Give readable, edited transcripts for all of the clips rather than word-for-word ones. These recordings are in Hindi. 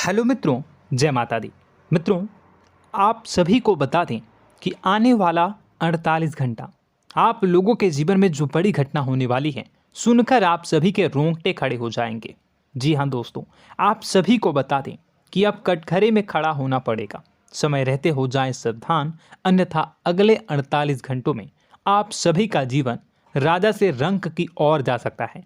हेलो मित्रों, जय माता दी। मित्रों, आप सभी को बता दें कि आने वाला 48 घंटा आप लोगों के जीवन में जो बड़ी घटना होने वाली है, सुनकर आप सभी के रोंगटे खड़े हो जाएंगे। जी हाँ दोस्तों, आप सभी को बता दें कि अब कटघरे में खड़ा होना पड़ेगा। समय रहते हो जाएं सावधान, अन्यथा अगले 48 घंटों में आप सभी का जीवन राजा से रंक की ओर जा सकता है।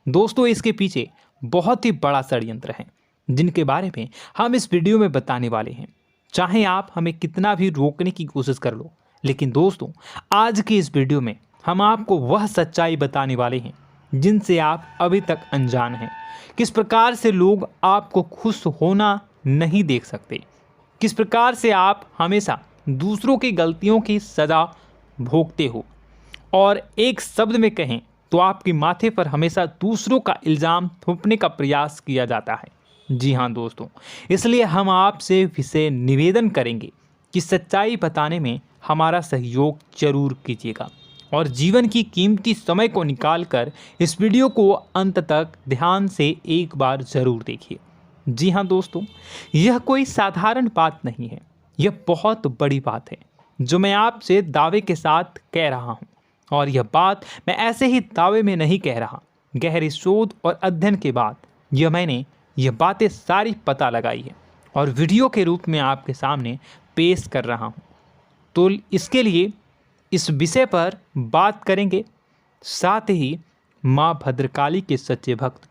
दोस्तों, इसके पीछे बहुत ही बड़ा षड्यंत्र है जिनके बारे में हम इस वीडियो में बताने वाले हैं। चाहे आप हमें कितना भी रोकने की कोशिश कर लो, लेकिन दोस्तों आज की इस वीडियो में हम आपको वह सच्चाई बताने वाले हैं जिनसे आप अभी तक अनजान हैं। किस प्रकार से लोग आपको खुश होना नहीं देख सकते, किस प्रकार से आप हमेशा दूसरों की गलतियों की सज़ा भोगते हो, और एक शब्द में कहें तो आपके माथे पर हमेशा दूसरों का इल्ज़ाम थोपने का प्रयास किया जाता है। जी हाँ दोस्तों, इसलिए हम आपसे विशेष निवेदन करेंगे कि सच्चाई बताने में हमारा सहयोग जरूर कीजिएगा और जीवन की कीमती समय को निकालकर इस वीडियो को अंत तक ध्यान से एक बार ज़रूर देखिए। जी हाँ दोस्तों, यह कोई साधारण बात नहीं है, यह बहुत बड़ी बात है जो मैं आपसे दावे के साथ कह रहा हूँ। और यह बात मैं ऐसे ही दावे में नहीं कह रहा, गहरी शोध और अध्ययन के बाद मैंने यह बातें सारी पता लगाई है और वीडियो के रूप में आपके सामने पेश कर रहा हूँ। तो इसके लिए इस विषय पर बात करेंगे। साथ ही माँ भद्रकाली के सच्चे भक्त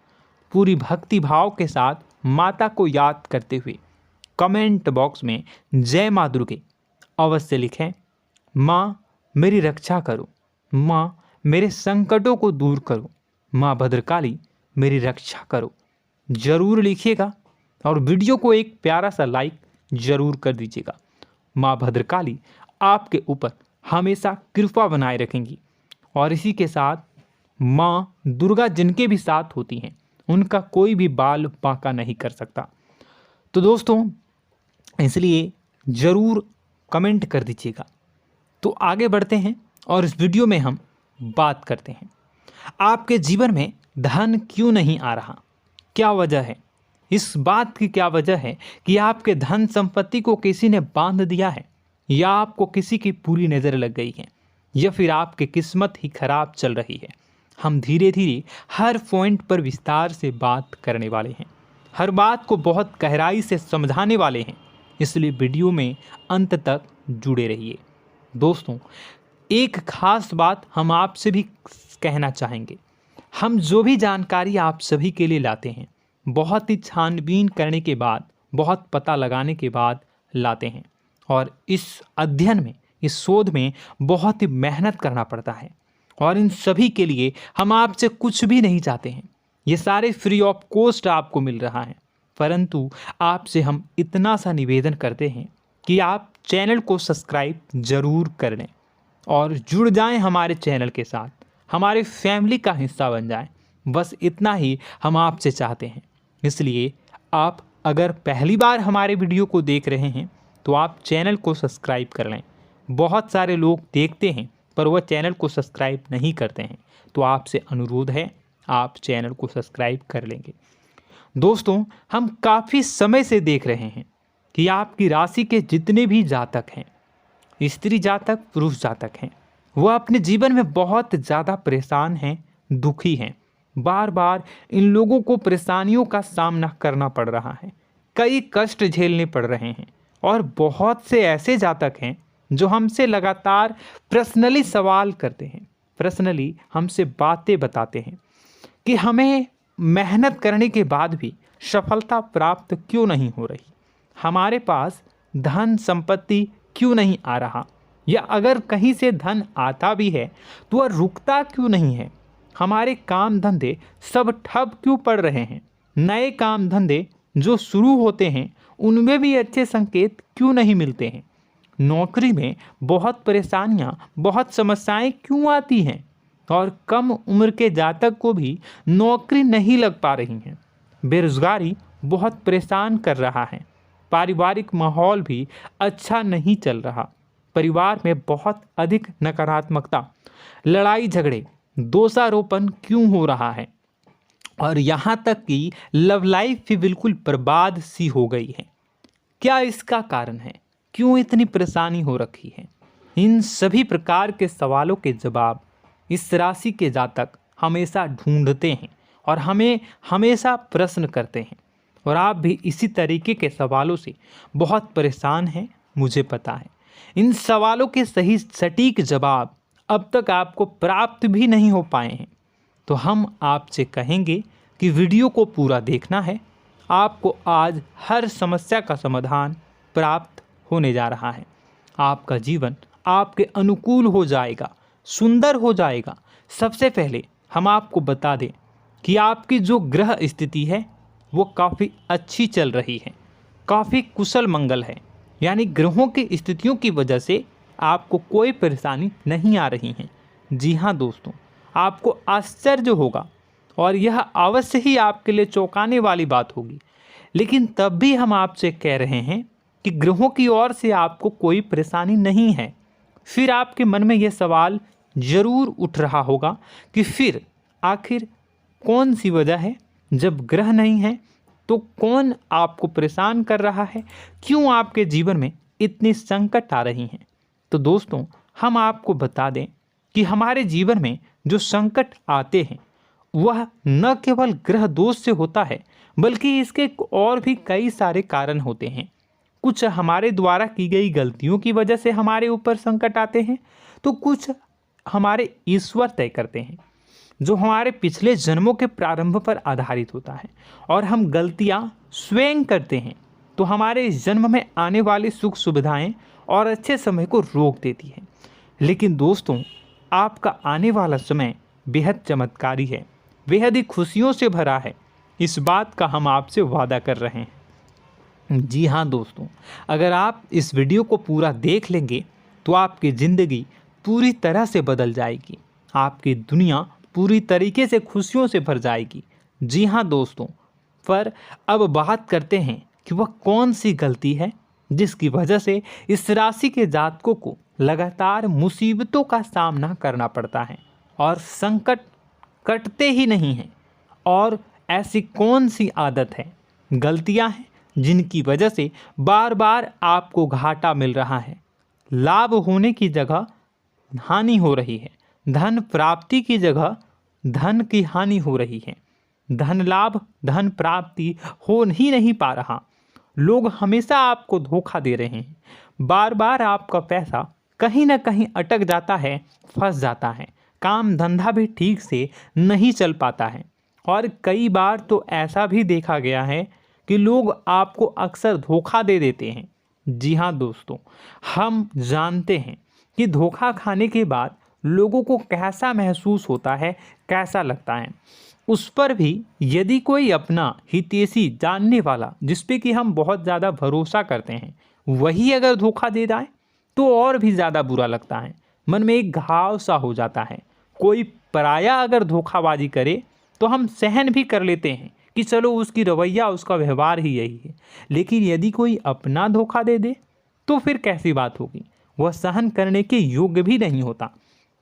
पूरी भक्ति भाव के साथ माता को याद करते हुए कमेंट बॉक्स में जय माँ दुर्गे अवश्य लिखें। माँ मेरी रक्षा करो, माँ मेरे संकटों को दूर करो, माँ भद्रकाली मेरी रक्षा करो, जरूर लिखिएगा और वीडियो को एक प्यारा सा लाइक जरूर कर दीजिएगा। माँ भद्रकाली आपके ऊपर हमेशा कृपा बनाए रखेंगी और इसी के साथ माँ दुर्गा जिनके भी साथ होती हैं उनका कोई भी बाल बांका नहीं कर सकता। तो दोस्तों, इसलिए ज़रूर कमेंट कर दीजिएगा। तो आगे बढ़ते हैं और इस वीडियो में हम बात करते हैं, आपके जीवन में धन क्यों नहीं आ रहा, क्या वजह है। इस बात की क्या वजह है कि आपके धन संपत्ति को किसी ने बांध दिया है, या आपको किसी की पूरी नज़र लग गई है, या फिर आपकी किस्मत ही खराब चल रही है। हम धीरे धीरे हर पॉइंट पर विस्तार से बात करने वाले हैं, हर बात को बहुत गहराई से समझाने वाले हैं, इसलिए वीडियो में अंत तक जुड़े रहिए। दोस्तों, एक खास बात हम आपसे भी कहना चाहेंगे, हम जो भी जानकारी आप सभी के लिए लाते हैं बहुत ही छानबीन करने के बाद, बहुत पता लगाने के बाद लाते हैं, और इस अध्ययन में, इस शोध में बहुत ही मेहनत करना पड़ता है। और इन सभी के लिए हम आपसे कुछ भी नहीं चाहते हैं, ये सारे फ्री ऑफ कॉस्ट आपको मिल रहा है। परंतु आपसे हम इतना सा निवेदन करते हैं कि आप चैनल को सब्सक्राइब ज़रूर कर लें और जुड़ जाएं हमारे चैनल के साथ, हमारे फैमिली का हिस्सा बन जाएं। बस इतना ही हम आपसे चाहते हैं। इसलिए आप अगर पहली बार हमारे वीडियो को देख रहे हैं तो आप चैनल को सब्सक्राइब कर लें। बहुत सारे लोग देखते हैं पर वह चैनल को सब्सक्राइब नहीं करते हैं, तो आपसे अनुरोध है आप चैनल को सब्सक्राइब कर लेंगे। दोस्तों, हम काफ़ी समय से देख रहे हैं कि आपकी राशि के जितने भी जातक हैं, स्त्री जातक, पुरुष जातक हैं, वह अपने जीवन में बहुत ज़्यादा परेशान हैं, दुखी हैं। बार बार इन लोगों को परेशानियों का सामना करना पड़ रहा है, कई कष्ट झेलने पड़ रहे हैं। और बहुत से ऐसे जातक हैं जो हमसे लगातार पर्सनली सवाल करते हैं, पर्सनली हमसे बातें बताते हैं कि हमें मेहनत करने के बाद भी सफलता प्राप्त क्यों नहीं हो रही, हमारे पास धन संपत्ति क्यों नहीं आ रहा, या अगर कहीं से धन आता भी है तो वह रुकता क्यों नहीं है, हमारे काम धंधे सब ठप क्यों पड़ रहे हैं, नए काम धंधे जो शुरू होते हैं उनमें भी अच्छे संकेत क्यों नहीं मिलते हैं, नौकरी में बहुत परेशानियां, बहुत समस्याएं क्यों आती हैं, और कम उम्र के जातक को भी नौकरी नहीं लग पा रही हैं, बेरोजगारी बहुत परेशान कर रहा है, पारिवारिक माहौल भी अच्छा नहीं चल रहा, परिवार में बहुत अधिक नकारात्मकता, लड़ाई झगड़े, दोषारोपण क्यों हो रहा है, और यहाँ तक कि लव लाइफ भी बिल्कुल बर्बाद सी हो गई है। क्या इसका कारण है? क्यों इतनी परेशानी हो रखी है? इन सभी प्रकार के सवालों के जवाब इस राशि के जातक हमेशा ढूंढते हैं और हमें हमेशा प्रश्न करते हैं, और आप भी इसी तरीके के सवालों से बहुत परेशान हैं, मुझे पता है। इन सवालों के सही सटीक जवाब अब तक आपको प्राप्त भी नहीं हो पाए हैं, तो हम आपसे कहेंगे कि वीडियो को पूरा देखना है। आपको आज हर समस्या का समाधान प्राप्त होने जा रहा है। आपका जीवन आपके अनुकूल हो जाएगा, सुंदर हो जाएगा। सबसे पहले हम आपको बता दें कि आपकी जो ग्रह स्थिति है वो काफ़ी अच्छी चल रही है, काफ़ी कुशल मंगल है, यानी ग्रहों की स्थितियों की वजह से आपको कोई परेशानी नहीं आ रही है। जी हाँ दोस्तों, आपको आश्चर्य होगा और यह अवश्य ही आपके लिए चौंकाने वाली बात होगी, लेकिन तब भी हम आपसे कह रहे हैं कि ग्रहों की ओर से आपको कोई परेशानी नहीं है। फिर आपके मन में यह सवाल जरूर उठ रहा होगा कि फिर आखिर कौन सी वजह है? जब ग्रह नहीं है तो कौन आपको परेशान कर रहा है? क्यों आपके जीवन में इतनी संकट आ रही हैं? तो दोस्तों, हम आपको बता दें कि हमारे जीवन में जो संकट आते हैं वह न केवल ग्रह दोष से होता है, बल्कि इसके और भी कई सारे कारण होते हैं। कुछ हमारे द्वारा की गई गलतियों की वजह से हमारे ऊपर संकट आते हैं, तो कुछ हमारे ईश्वर तय करते हैं, जो हमारे पिछले जन्मों के प्रारंभ पर आधारित होता है। और हम गलतियां स्वयं करते हैं तो हमारे इस जन्म में आने वाली सुख सुविधाएं और अच्छे समय को रोक देती है। लेकिन दोस्तों, आपका आने वाला समय बेहद चमत्कारी है, बेहद ही खुशियों से भरा है। इस बात का हम आपसे वादा कर रहे हैं। जी हाँ दोस्तों, अगर आप इस वीडियो को पूरा देख लेंगे तो आपकी ज़िंदगी पूरी तरह से बदल जाएगी, आपकी दुनिया पूरी तरीके से खुशियों से भर जाएगी। जी हाँ दोस्तों, पर अब बात करते हैं कि वह कौन सी गलती है जिसकी वजह से इस राशि के जातकों को लगातार मुसीबतों का सामना करना पड़ता है और संकट कटते ही नहीं हैं। और ऐसी कौन सी आदत है, गलतियां हैं जिनकी वजह से बार बार आपको घाटा मिल रहा है, लाभ होने की जगह हानि हो रही है, धन प्राप्ति की जगह धन की हानि हो रही है, धन लाभ धन प्राप्ति हो ही नहीं पा रहा, लोग हमेशा आपको धोखा दे रहे हैं, बार बार आपका पैसा कहीं ना कहीं अटक जाता है, फंस जाता है, काम धंधा भी ठीक से नहीं चल पाता है। और कई बार तो ऐसा भी देखा गया है कि लोग आपको अक्सर धोखा दे देते हैं। जी हाँ दोस्तों, हम जानते हैं कि धोखा खाने के बाद लोगों को कैसा महसूस होता है, कैसा लगता है। उस पर भी यदि कोई अपना हितैषी जानने वाला, जिस पे कि हम बहुत ज़्यादा भरोसा करते हैं, वही अगर धोखा दे जाए तो और भी ज़्यादा बुरा लगता है, मन में एक घाव सा हो जाता है। कोई पराया अगर धोखाबाजी करे तो हम सहन भी कर लेते हैं कि चलो उसकी रवैया उसका व्यवहार ही यही है, लेकिन यदि कोई अपना धोखा दे दे तो फिर कैसी बात होगी, वह सहन करने के योग्य भी नहीं होता।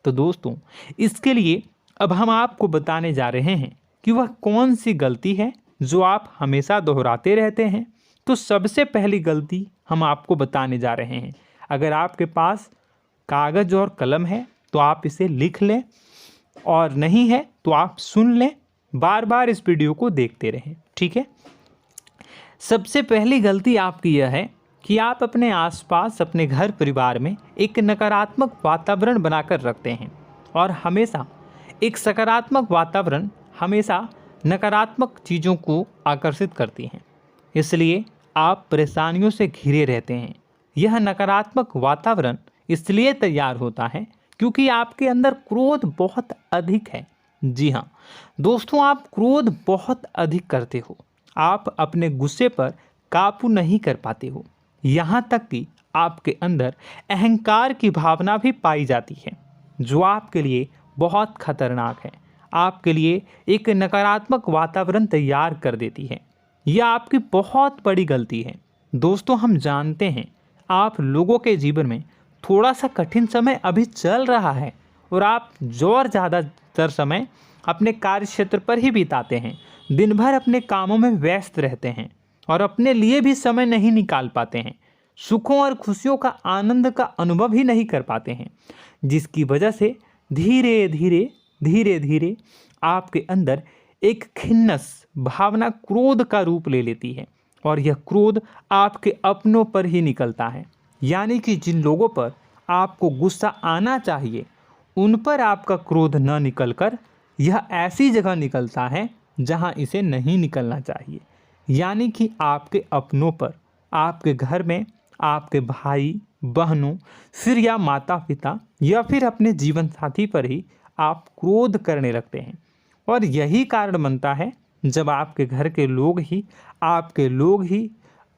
तो दोस्तों, इसके लिए अब हम आपको बताने जा रहे हैं कि वह कौन सी गलती है जो आप हमेशा दोहराते रहते हैं। तो सबसे पहली गलती हम आपको बताने जा रहे हैं। अगर आपके पास कागज़ और कलम है तो आप इसे लिख लें, और नहीं है तो आप सुन लें, बार बार इस वीडियो को देखते रहें, ठीक है। सबसे पहली गलती आपकी यह है कि आप अपने आसपास, अपने घर परिवार में एक नकारात्मक वातावरण बनाकर रखते हैं, और हमेशा एक सकारात्मक वातावरण हमेशा नकारात्मक चीज़ों को आकर्षित करती हैं, इसलिए आप परेशानियों से घिरे रहते हैं। यह नकारात्मक वातावरण इसलिए तैयार होता है क्योंकि आपके अंदर क्रोध बहुत अधिक है। जी हाँ दोस्तों, आप क्रोध बहुत अधिक करते हो, आप अपने गुस्से पर काबू नहीं कर पाते हो, यहाँ तक कि आपके अंदर अहंकार की भावना भी पाई जाती है, जो आपके लिए बहुत खतरनाक है, आपके लिए एक नकारात्मक वातावरण तैयार कर देती है। यह आपकी बहुत बड़ी गलती है। दोस्तों, हम जानते हैं आप लोगों के जीवन में थोड़ा सा कठिन समय अभी चल रहा है, और आप और ज़्यादातर समय अपने कार्य क्षेत्र पर ही बिताते हैं। दिन भर अपने कामों में व्यस्त रहते हैं और अपने लिए भी समय नहीं निकाल पाते हैं। सुखों और खुशियों का आनंद का अनुभव ही नहीं कर पाते हैं, जिसकी वजह से धीरे धीरे आपके अंदर एक खिन्नस भावना क्रोध का रूप ले लेती है और यह क्रोध आपके अपनों पर ही निकलता है। यानी कि जिन लोगों पर आपको गुस्सा आना चाहिए उन पर आपका क्रोध न निकलकर यह ऐसी जगह निकलता है जहां इसे नहीं निकलना चाहिए। यानी कि आपके अपनों पर, आपके घर में आपके भाई बहनों, फिर या माता पिता या फिर अपने जीवन साथी पर ही आप क्रोध करने लगते हैं। और यही कारण बनता है जब आपके घर के लोग ही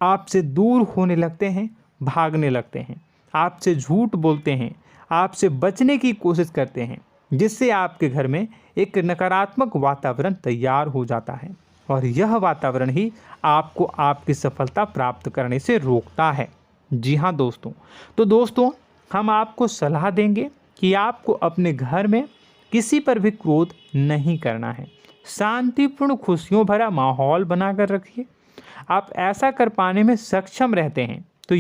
आपसे दूर होने लगते हैं, भागने लगते हैं, आपसे झूठ बोलते हैं, आपसे बचने की कोशिश करते हैं, जिससे आपके घर में एक नकारात्मक वातावरण तैयार हो जाता है और यह वातावरण ही आपको आपकी सफलता प्राप्त करने से रोकता है। जी हाँ दोस्तों, तो दोस्तों हम आपको सलाह देंगे कि आपको अपने घर में किसी पर भी क्रोध नहीं करना है। शांतिपूर्ण खुशियों भरा माहौल बनाकर रखिए। आप ऐसा कर पाने में सक्षम रहते हैं तो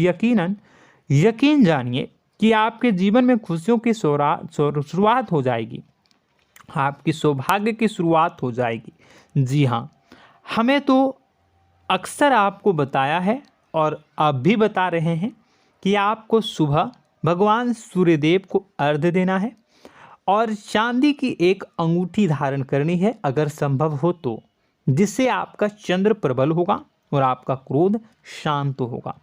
यकीन जानिए कि आपके जीवन में खुशियों की शुरुआत हो जाएगी, आपकी सौभाग्य की शुरुआत हो जाएगी। जी हाँ, हमें तो अक्सर आपको बताया है और अब भी बता रहे हैं कि आपको सुबह भगवान सूर्यदेव को अर्घ्य देना है और चांदी की एक अंगूठी धारण करनी है अगर संभव हो तो, जिससे आपका चंद्र प्रबल होगा और आपका क्रोध शांत होगा।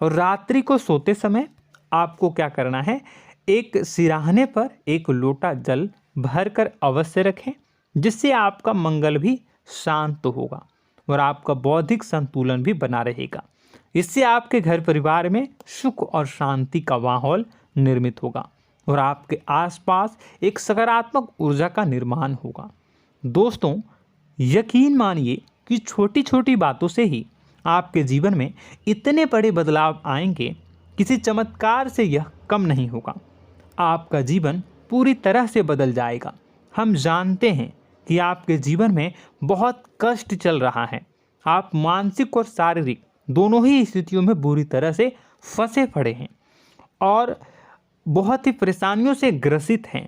और रात्रि को सोते समय आपको क्या करना है, एक सिराहने पर एक लोटा जल भरकर अवश्य रखें, जिससे आपका मंगल भी शांत होगा और आपका बौद्धिक संतुलन भी बना रहेगा। इससे आपके घर परिवार में सुख और शांति का माहौल निर्मित होगा और आपके आसपास एक सकारात्मक ऊर्जा का निर्माण होगा। दोस्तों यकीन मानिए कि छोटी छोटी बातों से ही आपके जीवन में इतने बड़े बदलाव आएंगे, किसी चमत्कार से यह कम नहीं होगा। आपका जीवन पूरी तरह से बदल जाएगा। हम जानते हैं कि आपके जीवन में बहुत कष्ट चल रहा है, आप मानसिक और शारीरिक दोनों ही स्थितियों में बुरी तरह से फंसे पड़े हैं और बहुत ही परेशानियों से ग्रसित हैं।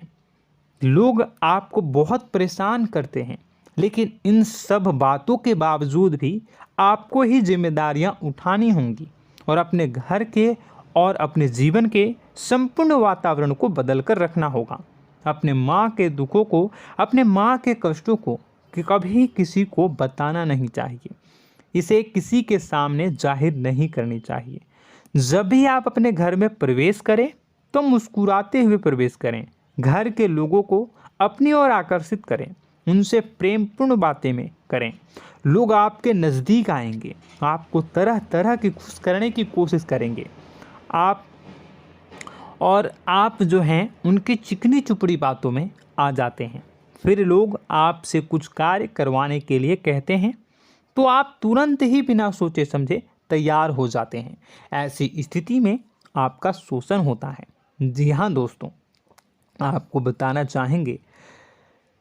लोग आपको बहुत परेशान करते हैं, लेकिन इन सब बातों के बावजूद भी आपको ही जिम्मेदारियां उठानी होंगी और अपने घर के और अपने जीवन के संपूर्ण वातावरण को बदल कर रखना होगा। अपने माँ के दुखों को, अपने माँ के कष्टों को कभी किसी को बताना नहीं चाहिए, इसे किसी के सामने जाहिर नहीं करनी चाहिए। जब भी आप अपने घर में प्रवेश करें तो मुस्कुराते हुए प्रवेश करें, घर के लोगों को अपनी ओर आकर्षित करें, उनसे प्रेमपूर्ण बातें में करें। लोग आपके नज़दीक आएंगे, आपको तरह तरह की खुश करने की कोशिश करेंगे। आप जो हैं उनकी चिकनी चुपड़ी बातों में आ जाते हैं। फिर लोग आपसे कुछ कार्य करवाने के लिए कहते हैं तो आप तुरंत ही बिना सोचे समझे तैयार हो जाते हैं। ऐसी स्थिति में आपका शोषण होता है। जी हाँ दोस्तों, आपको बताना चाहेंगे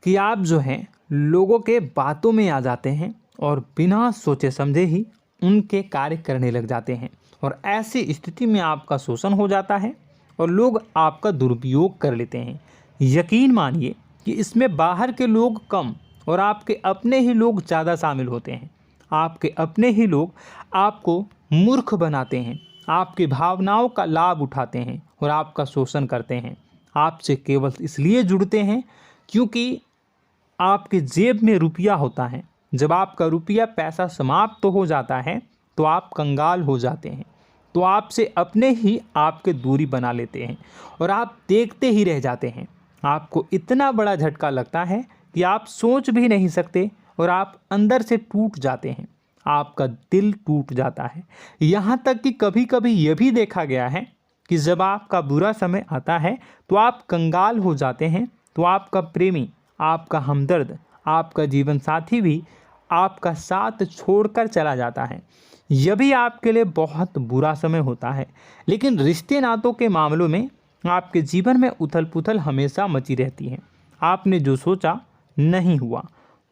कि आप जो हैं लोगों के बातों में आ जाते हैं और बिना सोचे समझे ही उनके कार्य करने लग जाते हैं और ऐसी स्थिति में आपका शोषण हो जाता है और लोग आपका दुरुपयोग कर लेते हैं। यकीन मानिए कि इसमें बाहर के लोग कम और आपके अपने ही लोग ज़्यादा शामिल होते हैं। आपके अपने ही लोग आपको मूर्ख बनाते हैं, आपकी भावनाओं का लाभ उठाते हैं और आपका शोषण करते हैं। आपसे केवल इसलिए जुड़ते हैं क्योंकि आपके जेब में रुपया होता है। जब आपका रुपया पैसा समाप्त हो जाता है तो आप कंगाल हो जाते हैं, तो आपसे अपने ही आपके दूरी बना लेते हैं और आप देखते ही रह जाते हैं। आपको इतना बड़ा झटका लगता है कि आप सोच भी नहीं सकते और आप अंदर से टूट जाते हैं, आपका दिल टूट जाता है। यहाँ तक कि कभी कभी यह भी देखा गया है कि जब आपका बुरा समय आता है तो आप कंगाल हो जाते हैं, तो आपका प्रेमी, आपका हमदर्द, आपका जीवन साथी भी आपका साथ छोड़कर चला जाता है। यह भी आपके लिए बहुत बुरा समय होता है। लेकिन रिश्ते नातों के मामलों में आपके जीवन में उथल पुथल हमेशा मची रहती है। आपने जो सोचा नहीं हुआ,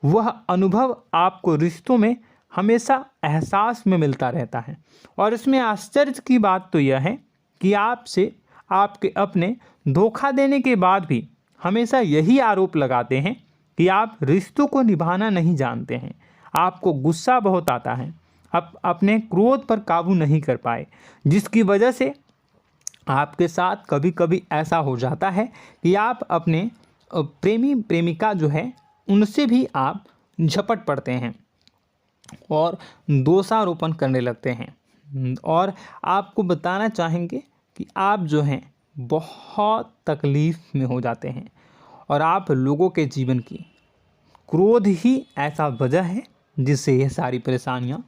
वह अनुभव आपको रिश्तों में हमेशा एहसास में मिलता रहता है। और इसमें आश्चर्य की बात तो यह है कि आपसे आपके अपने धोखा देने के बाद भी हमेशा यही आरोप लगाते हैं कि आप रिश्तों को निभाना नहीं जानते हैं। आपको गुस्सा बहुत आता है, अपने क्रोध पर काबू नहीं कर पाए, जिसकी वजह से आपके साथ कभी कभी ऐसा हो जाता है कि आप अपने प्रेमी प्रेमिका जो है उनसे भी आप झपट पड़ते हैं और दोषारोपण करने लगते हैं। और आपको बताना चाहेंगे कि आप जो हैं बहुत तकलीफ़ में हो जाते हैं और आप लोगों के जीवन की क्रोध ही ऐसा वजह है जिससे ये सारी परेशानियां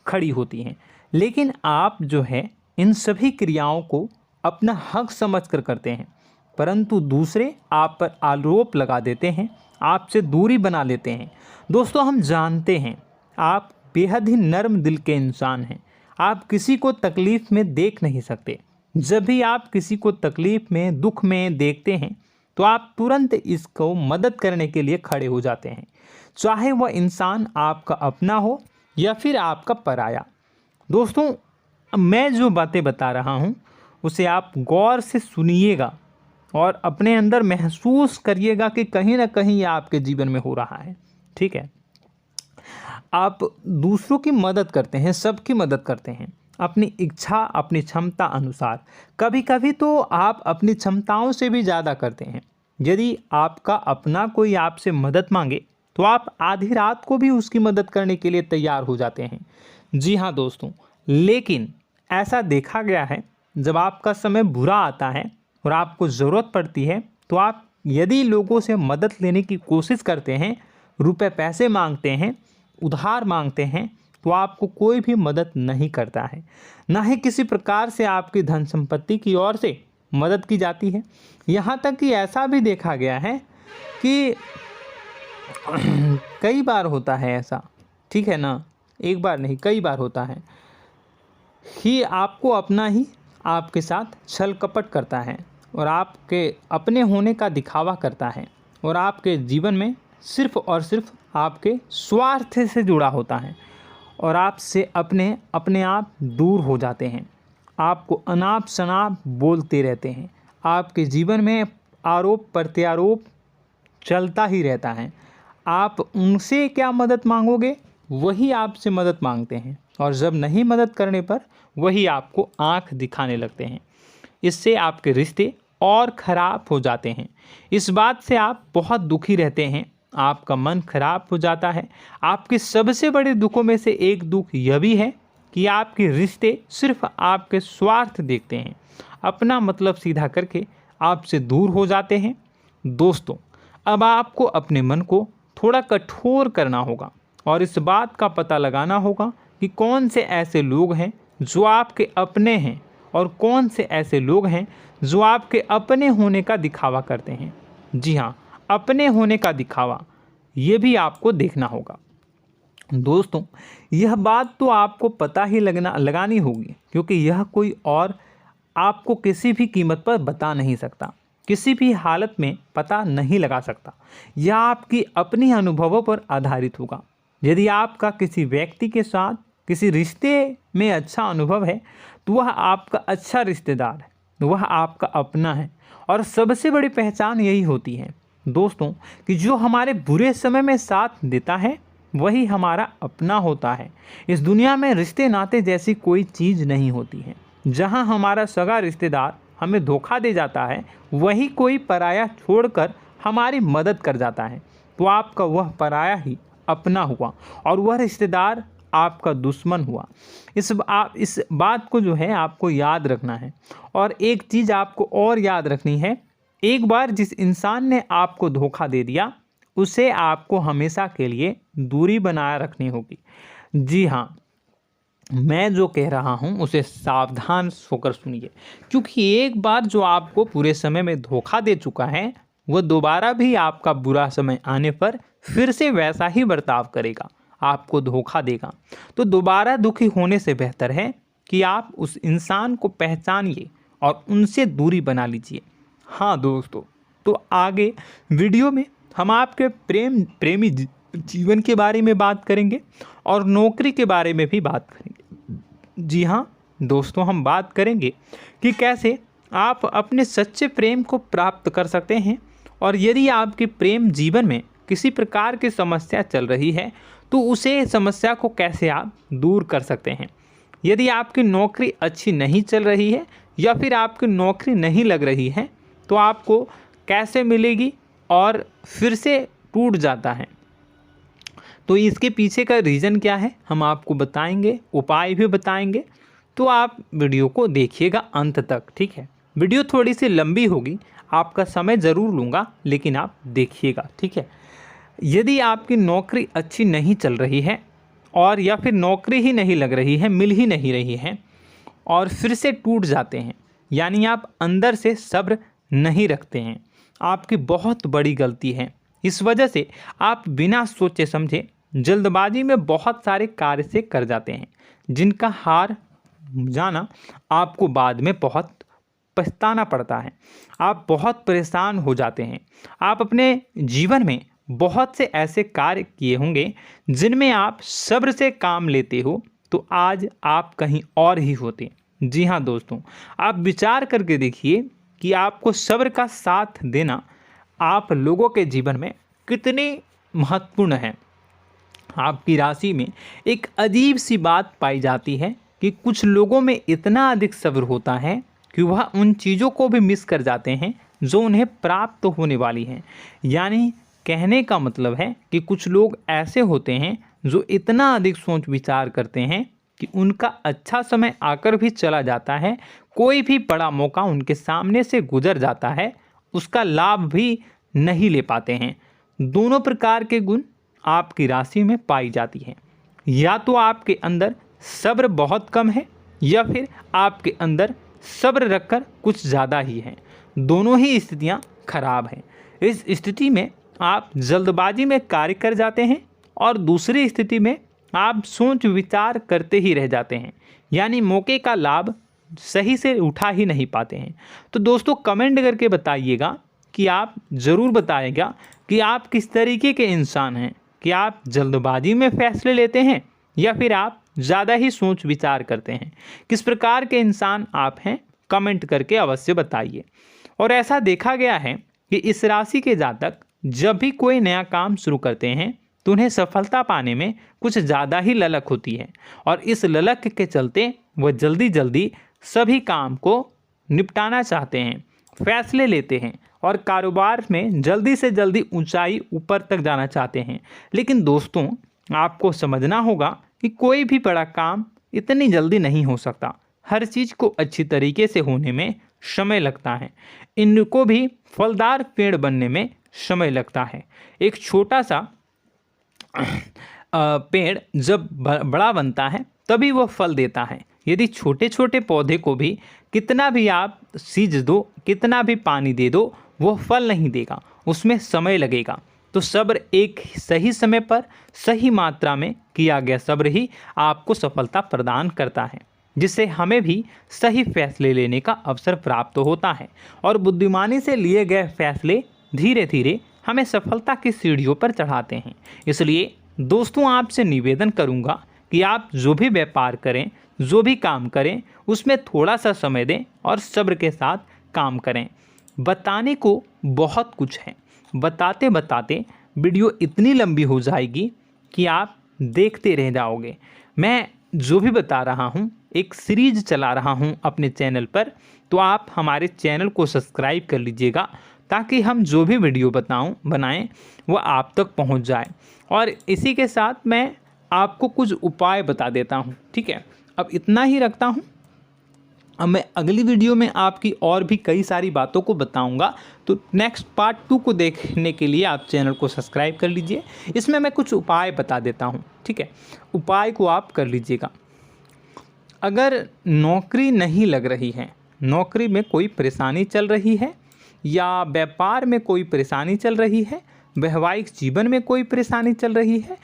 खड़ी होती हैं। लेकिन आप जो है इन सभी क्रियाओं को अपना हक समझकर करते हैं, परंतु दूसरे आप पर आरोप लगा देते हैं, आपसे दूरी बना लेते हैं। दोस्तों, हम जानते हैं आप बेहद ही नर्म दिल के इंसान हैं। आप किसी को तकलीफ़ में देख नहीं सकते। जब भी आप किसी को तकलीफ़ में, दुख में देखते हैं तो आप तुरंत इसको मदद करने के लिए खड़े हो जाते हैं, चाहे वह इंसान आपका अपना हो या फिर आपका पराया। दोस्तों, मैं जो बातें बता रहा हूँ उसे आप गौर से सुनिएगा और अपने अंदर महसूस करिएगा कि कहीं ना कहीं ये आपके जीवन में हो रहा है। ठीक है, आप दूसरों की मदद करते हैं, सबकी मदद करते हैं अपनी इच्छा, अपनी क्षमता अनुसार। कभी कभी तो आप अपनी क्षमताओं से भी ज़्यादा करते हैं। यदि आपका अपना कोई आपसे मदद मांगे तो आप आधी रात को भी उसकी मदद करने के लिए तैयार हो जाते हैं। जी हाँ दोस्तों, लेकिन ऐसा देखा गया है जब आपका समय बुरा आता है और आपको ज़रूरत पड़ती है तो आप यदि लोगों से मदद लेने की कोशिश करते हैं, रुपए पैसे मांगते हैं, उधार मांगते हैं, तो आपको कोई भी मदद नहीं करता है। ना ही किसी प्रकार से आपकी धन संपत्ति की ओर से मदद की जाती है। यहाँ तक कि ऐसा भी देखा गया है कि कई बार होता है ऐसा, ठीक है ना, एक बार नहीं कई बार होता है कि आपको अपना ही आपके साथ छल कपट करता है और आपके अपने होने का दिखावा करता है और आपके जीवन में सिर्फ और सिर्फ आपके स्वार्थ से जुड़ा होता है और आपसे अपने आप दूर हो जाते हैं। आपको अनाप शनाप बोलते रहते हैं। आपके जीवन में आरोप प्रत्यारोप चलता ही रहता है। आप उनसे क्या मदद मांगोगे, वही आपसे मदद मांगते हैं और जब नहीं मदद करने पर वही आपको आंख दिखाने लगते हैं। इससे आपके रिश्ते और ख़राब हो जाते हैं। इस बात से आप बहुत दुखी रहते हैं, आपका मन खराब हो जाता है। आपके सबसे बड़े दुखों में से एक दुख यह भी है कि आपके रिश्ते सिर्फ आपके स्वार्थ देखते हैं, अपना मतलब सीधा करके आपसे दूर हो जाते हैं। दोस्तों, अब आपको अपने मन को थोड़ा कठोर करना होगा और इस बात का पता लगाना होगा कि कौन से ऐसे लोग हैं जो आपके अपने हैं और कौन से ऐसे लोग हैं जो आपके अपने होने का दिखावा करते हैं। जी हाँ, अपने होने का दिखावा, ये भी आपको देखना होगा। दोस्तों, यह बात तो आपको पता ही लगानी होगी, क्योंकि यह कोई और आपको किसी भी कीमत पर बता नहीं सकता, किसी भी हालत में पता नहीं लगा सकता। यह आपकी अपनी अनुभवों पर आधारित होगा। यदि आपका किसी व्यक्ति के साथ किसी रिश्ते में अच्छा अनुभव है तो वह आपका अच्छा रिश्तेदार है, वह आपका अपना है। और सबसे बड़ी पहचान यही होती है दोस्तों कि जो हमारे बुरे समय में साथ देता है वही हमारा अपना होता है। इस दुनिया में रिश्ते नाते जैसी कोई चीज़ नहीं होती है। जहां हमारा सगा रिश्तेदार हमें धोखा दे जाता है, वही कोई पराया छोड़कर हमारी मदद कर जाता है, तो आपका वह पराया ही अपना हुआ और वह रिश्तेदार आपका दुश्मन हुआ। इस बात को जो है आपको याद रखना है। और एक चीज़ आपको और याद रखनी है, एक बार जिस इंसान ने आपको धोखा दे दिया उसे आपको हमेशा के लिए दूरी बनाए रखनी होगी। जी हाँ, मैं जो कह रहा हूँ उसे सावधान होकर सुनिए, क्योंकि एक बार जो आपको पूरे समय में धोखा दे चुका है वह दोबारा भी आपका बुरा समय आने पर फिर से वैसा ही बर्ताव करेगा, आपको धोखा देगा। तो दोबारा दुखी होने से बेहतर है कि आप उस इंसान को पहचानिए और उनसे दूरी बना लीजिए। हाँ दोस्तों, तो आगे वीडियो में हम आपके प्रेमी जीवन के बारे में बात करेंगे और नौकरी के बारे में भी बात करेंगे। जी हाँ दोस्तों, हम बात करेंगे कि कैसे आप अपने सच्चे प्रेम को प्राप्त कर सकते हैं, और यदि आपके प्रेम जीवन में किसी प्रकार की समस्या चल रही है तो उसे समस्या को कैसे आप दूर कर सकते हैं। यदि आपकी नौकरी अच्छी नहीं चल रही है या फिर आपकी नौकरी नहीं लग रही है तो आपको कैसे मिलेगी और फिर से टूट जाता है, तो इसके पीछे का रीज़न क्या है हम आपको बताएंगे, उपाय भी बताएंगे। तो आप वीडियो को देखिएगा अंत तक, ठीक है। वीडियो थोड़ी सी लंबी होगी, आपका समय ज़रूर लूँगा, लेकिन आप देखिएगा, ठीक है। यदि आपकी नौकरी अच्छी नहीं चल रही है और या फिर नौकरी ही नहीं लग रही है, मिल ही नहीं रही है और फिर से टूट जाते हैं, यानी आप अंदर से सब्र नहीं रखते हैं, आपकी बहुत बड़ी गलती है। इस वजह से आप बिना सोचे समझे जल्दबाजी में बहुत सारे कार्य से कर जाते हैं, जिनका हार जाना आपको बाद में बहुत पछताना पड़ता है। आप बहुत परेशान हो जाते हैं। आप अपने जीवन में बहुत से ऐसे कार्य किए होंगे जिनमें आप सब्र से काम लेते हो, तो आज आप कहीं और ही होते। जी हाँ दोस्तों, आप विचार करके देखिए कि आपको सब्र का साथ देना आप लोगों के जीवन में कितनी महत्वपूर्ण है। आपकी राशि में एक अजीब सी बात पाई जाती है कि कुछ लोगों में इतना अधिक सब्र होता है कि वह उन चीज़ों को भी मिस कर जाते हैं जो उन्हें प्राप्त होने वाली हैं। यानी कहने का मतलब है कि कुछ लोग ऐसे होते हैं जो इतना अधिक सोच विचार करते हैं कि उनका अच्छा समय आकर भी चला जाता है, कोई भी बड़ा मौका उनके सामने से गुजर जाता है, उसका लाभ भी नहीं ले पाते हैं। दोनों प्रकार के गुण आपकी राशि में पाई जाती हैं। या तो आपके अंदर सब्र बहुत कम है या फिर आपके अंदर सब्र रखकर कुछ ज़्यादा ही है। दोनों ही स्थितियाँ खराब हैं। इस स्थिति में आप जल्दबाजी में कार्य कर जाते हैं और दूसरी स्थिति में आप सोच विचार करते ही रह जाते हैं, यानी मौके का लाभ सही से उठा ही नहीं पाते हैं। तो दोस्तों कमेंट करके बताइएगा कि आप ज़रूर बताइएगा कि आप किस तरीके के इंसान हैं, कि आप जल्दबाजी में फैसले लेते हैं या फिर आप ज़्यादा ही सोच विचार करते हैं। किस प्रकार के इंसान आप हैं, कमेंट करके अवश्य बताइए। और ऐसा देखा गया है कि इस राशि के जातक जब भी कोई नया काम शुरू करते हैं तो उन्हें सफलता पाने में कुछ ज़्यादा ही ललक होती है, और इस ललक के चलते वह जल्दी जल्दी सभी काम को निपटाना चाहते हैं, फैसले लेते हैं और कारोबार में जल्दी से जल्दी ऊंचाई ऊपर तक जाना चाहते हैं। लेकिन दोस्तों आपको समझना होगा कि कोई भी बड़ा काम इतनी जल्दी नहीं हो सकता। हर चीज़ को अच्छी तरीके से होने में समय लगता है। इनको भी फलदार पेड़ बनने में समय लगता है। एक छोटा सा पेड़ जब बड़ा बनता है तभी वह फल देता है। यदि छोटे छोटे पौधे को भी कितना भी आप सींच दो, कितना भी पानी दे दो, वो फल नहीं देगा, उसमें समय लगेगा। तो सब्र एक सही समय पर सही मात्रा में किया गया सब्र ही आपको सफलता प्रदान करता है, जिससे हमें भी सही फैसले लेने का अवसर प्राप्त होता है। और बुद्धिमानी से लिए गए फैसले धीरे धीरे हमें सफलता की सीढ़ियों पर चढ़ाते हैं। इसलिए दोस्तों आपसे निवेदन करूंगा कि आप जो भी व्यापार करें, जो भी काम करें, उसमें थोड़ा सा समय दें और सब्र के साथ काम करें। बताने को बहुत कुछ है, बताते बताते वीडियो इतनी लंबी हो जाएगी कि आप देखते रह जाओगे। मैं जो भी बता रहा हूँ एक सीरीज चला रहा हूँ अपने चैनल पर, तो आप हमारे चैनल को सब्सक्राइब कर लीजिएगा ताकि हम जो भी वीडियो बनाएं वो आप तक पहुँच जाए। और इसी के साथ मैं आपको कुछ उपाय बता देता हूँ, ठीक है। अब इतना ही रखता हूँ। अब मैं अगली वीडियो में आपकी और भी कई सारी बातों को बताऊंगा। तो नेक्स्ट पार्ट 2 को देखने के लिए आप चैनल को सब्सक्राइब कर लीजिए। इसमें मैं कुछ उपाय बता देता हूं, ठीक है। उपाय को आप कर लीजिएगा। अगर नौकरी नहीं लग रही है, नौकरी में कोई परेशानी चल रही है, या व्यापार में कोई परेशानी चल रही है, वैवाहिक जीवन में कोई परेशानी चल रही है,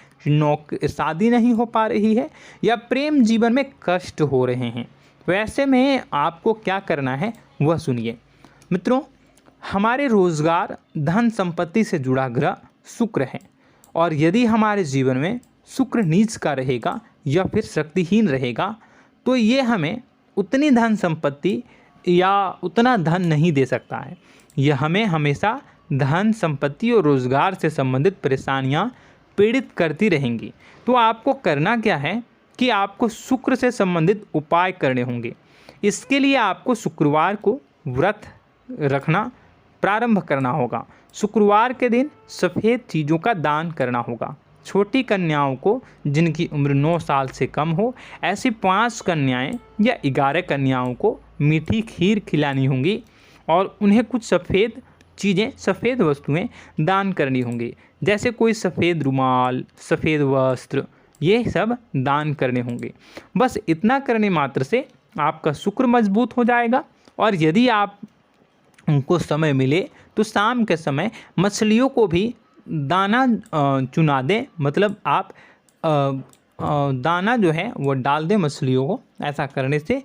शादी नहीं हो पा रही है, या प्रेम जीवन में कष्ट हो रहे हैं, वैसे में आपको क्या करना है, वह सुनिए। मित्रों, हमारे रोजगार धन संपत्ति से जुड़ा ग्रह शुक्र है, और यदि हमारे जीवन में शुक्र नीच का रहेगा या फिर शक्तिहीन रहेगा तो ये हमें उतनी धन संपत्ति या उतना धन नहीं दे सकता है। यह हमें हमेशा धन संपत्ति और रोजगार से संबंधित परेशानियां पीड़ित करती रहेंगी। तो आपको करना क्या है कि आपको शुक्र से संबंधित उपाय करने होंगे। इसके लिए आपको शुक्रवार को व्रत रखना प्रारंभ करना होगा। शुक्रवार के दिन सफ़ेद चीज़ों का दान करना होगा। छोटी कन्याओं को जिनकी उम्र 9 साल से कम हो, ऐसी 5 कन्याएं या 11 कन्याओं को मीठी खीर खिलानी होंगी और उन्हें कुछ सफ़ेद चीज़ें, सफ़ेद वस्तुएं दान करनी होंगी, जैसे कोई सफ़ेद रुमाल, सफ़ेद वस्त्र, ये सब दान करने होंगे। बस इतना करने मात्र से आपका शुक्र मजबूत हो जाएगा। और यदि आप उनको समय मिले तो शाम के समय मछलियों को भी दाना चुना दें, मतलब आप दाना जो है वो डाल दें मछलियों को। ऐसा करने से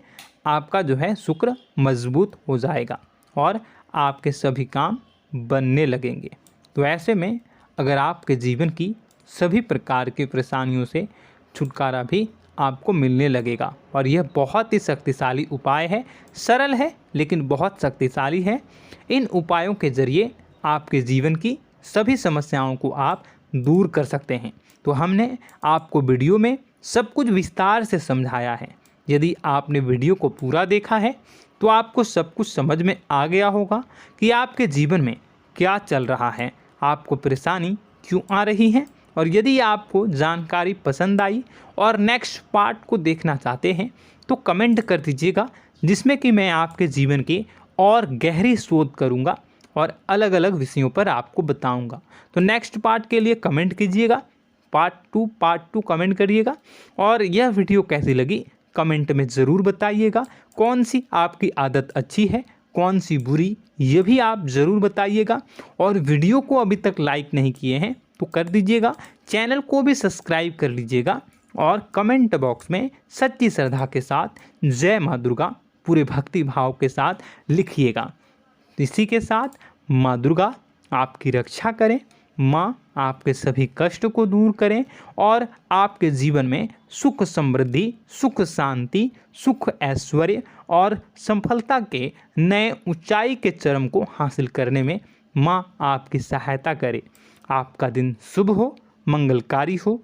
आपका जो है शुक्र मजबूत हो जाएगा और आपके सभी काम बनने लगेंगे। तो ऐसे में अगर आपके जीवन की सभी प्रकार की परेशानियों से छुटकारा भी आपको मिलने लगेगा। और यह बहुत ही शक्तिशाली उपाय है, सरल है लेकिन बहुत शक्तिशाली है। इन उपायों के ज़रिए आपके जीवन की सभी समस्याओं को आप दूर कर सकते हैं। तो हमने आपको वीडियो में सब कुछ विस्तार से समझाया है। यदि आपने वीडियो को पूरा देखा है तो आपको सब कुछ समझ में आ गया होगा कि आपके जीवन में क्या चल रहा है, आपको परेशानी क्यों आ रही है। और यदि आपको जानकारी पसंद आई और नेक्स्ट पार्ट को देखना चाहते हैं तो कमेंट कर दीजिएगा, जिसमें कि मैं आपके जीवन की और गहरी शोध करूंगा और अलग अलग विषयों पर आपको बताऊंगा। तो नेक्स्ट पार्ट के लिए कमेंट कीजिएगा, पार्ट टू कमेंट करिएगा। और यह वीडियो कैसी लगी कमेंट में ज़रूर बताइएगा। कौन सी आपकी आदत अच्छी है, कौन सी बुरी, ये भी आप ज़रूर बताइएगा। और वीडियो को अभी तक लाइक नहीं किए हैं तो कर दीजिएगा, चैनल को भी सब्सक्राइब कर लीजिएगा और कमेंट बॉक्स में सच्ची श्रद्धा के साथ जय माँ दुर्गा पूरे भक्ति भाव के साथ लिखिएगा। इसी के साथ माँ दुर्गा आपकी रक्षा करें, माँ आपके सभी कष्ट को दूर करें और आपके जीवन में सुख समृद्धि, सुख शांति, सुख ऐश्वर्य और सफलता के नए ऊंचाई के चरम को हासिल करने में माँ आपकी सहायता करे। आपका दिन शुभ हो, मंगलकारी हो।